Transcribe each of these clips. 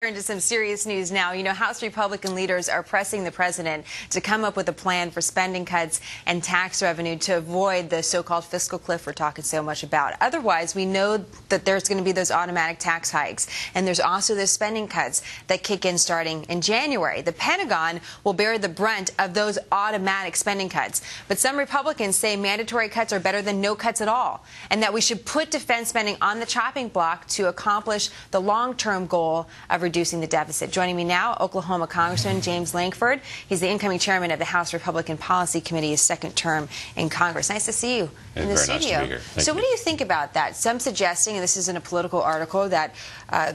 Into some serious news now. You know, House Republican leaders are pressing the president to come up with a plan for spending cuts and tax revenue to avoid the so-called fiscal cliff we're talking so much about. Otherwise, we know that there's going to be those automatic tax hikes, and there's also those spending cuts that kick in starting in January. The Pentagon will bear the brunt of those automatic spending cuts, but some Republicans say mandatory cuts are better than no cuts at all, and that we should put defense spending on the chopping block to accomplish the long-term goal of reducing the deficit. Joining me now, Oklahoma Congressman James Lankford. He's the incoming chairman of the House Republican Policy Committee, his second term in Congress. Nice to see you in the studio. Nice to be here. So what do you think about that? Some suggesting, and this isn't a political article, that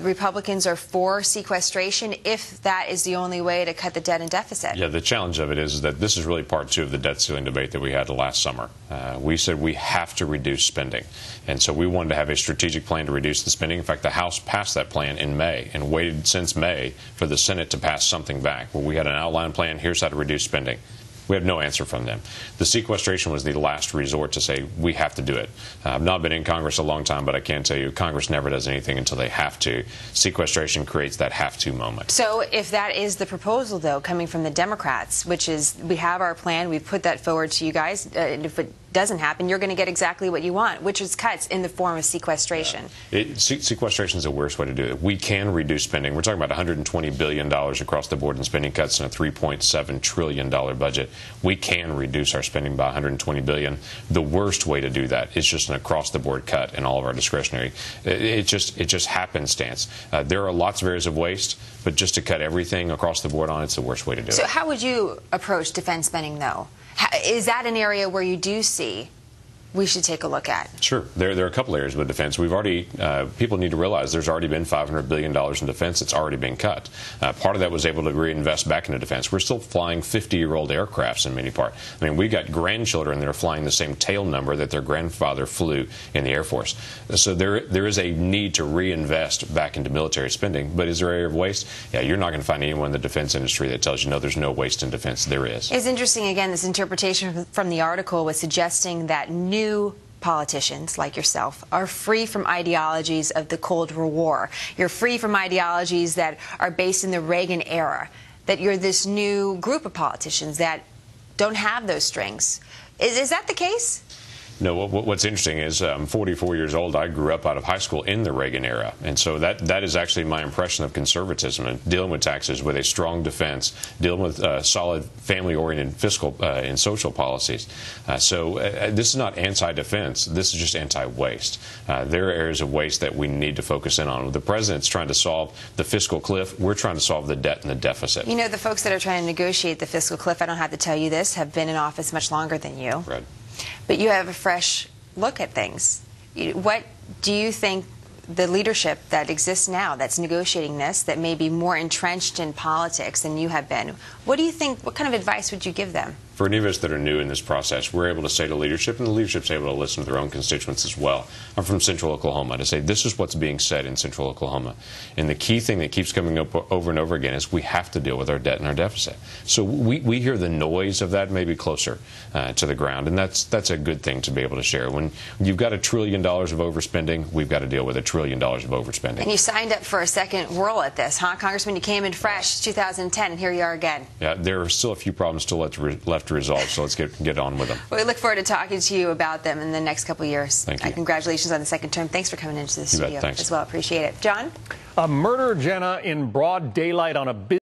Republicans are for sequestration if that is the only way to cut the debt and deficit. Yeah, the challenge of it is that this is really part two of the debt ceiling debate that we had last summer. We said we have to reduce spending. And so we wanted to have a strategic plan to reduce the spending. In fact, the House passed that plan in May and waited since May for the Senate to pass something back. Well, we had an outline plan. Here's how to reduce spending. We have no answer from them. The sequestration was the last resort to say we have to do it. I've not been in Congress a long time, but I can tell you Congress never does anything until they have to. Sequestration creates that have-to moment. So if that is the proposal, though, coming from the Democrats, which is we have our plan, we've put that forward to you guys, and if it doesn't happen, you're going to get exactly what you want, which is cuts in the form of sequestration. Yeah. Sequestration is the worst way to do it. We can reduce spending. We're talking about $120 billion across the board in spending cuts and a $3.7 trillion budget. We can reduce our spending by $120 billion. The worst way to do that is just an across-the-board cut in all of our discretionary. It just happenstance. There are lots of areas of waste, but just to cut everything across the board on it's the worst way to do it. So how would you approach defense spending, though? Is that an area where you do see we should take a look at? Sure. There are a couple areas with defense. We've already, people need to realize there's already been $500 billion in defense that's already been cut. Part of that was able to reinvest back into defense. We're still flying 50-year-old aircrafts in many parts. I mean, we got grandchildren that are flying the same tail number that their grandfather flew in the Air Force. So there is a need to reinvest back into military spending. But is there an area of waste? Yeah, you're not going to find anyone in the defense industry that tells you, no, there's no waste in defense. There is. It's interesting, again, this interpretation from the article was suggesting that new politicians like yourself are free from ideologies of the Cold War. You're free from ideologies that are based in the Reagan era, that you're this new group of politicians that don't have those strings. Is that the case? No, what's interesting is I'm 44 years old. I grew up out of high school in the Reagan era. And so that is actually my impression of conservatism and dealing with taxes with a strong defense, dealing with solid family-oriented fiscal and social policies. So this is not anti-defense. This is just anti-waste. There are areas of waste that we need to focus in on. The president's trying to solve the fiscal cliff. We're trying to solve the debt and the deficit. You know, the folks that are trying to negotiate the fiscal cliff, I don't have to tell you this, have been in office much longer than you. Right. But you have a fresh look at things. What do you think the leadership that exists now that's negotiating this, that may be more entrenched in politics than you have been, what do you think, what kind of advice would you give them? For any of us that are new in this process, we're able to say to leadership, and the leadership's able to listen to their own constituents as well. I'm from Central Oklahoma, to say this is what's being said in Central Oklahoma. And the key thing that keeps coming up over and over again is we have to deal with our debt and our deficit. So we hear the noise of that maybe closer to the ground, and that's a good thing to be able to share. When you've got $1 trillion of overspending, we've got to deal with $1 trillion of overspending. And you signed up for a second whirl at this, huh, Congressman? You came in fresh 2010, and here you are again. Yeah, there are still a few problems still left to resolve, so let's get on with them. Well, we look forward to talking to you about them in the next couple of years. Thank you. Congratulations on the second term. Thanks for coming into the studio Thanks. as well. Appreciate it. John? A murder, Jenna, in broad daylight on a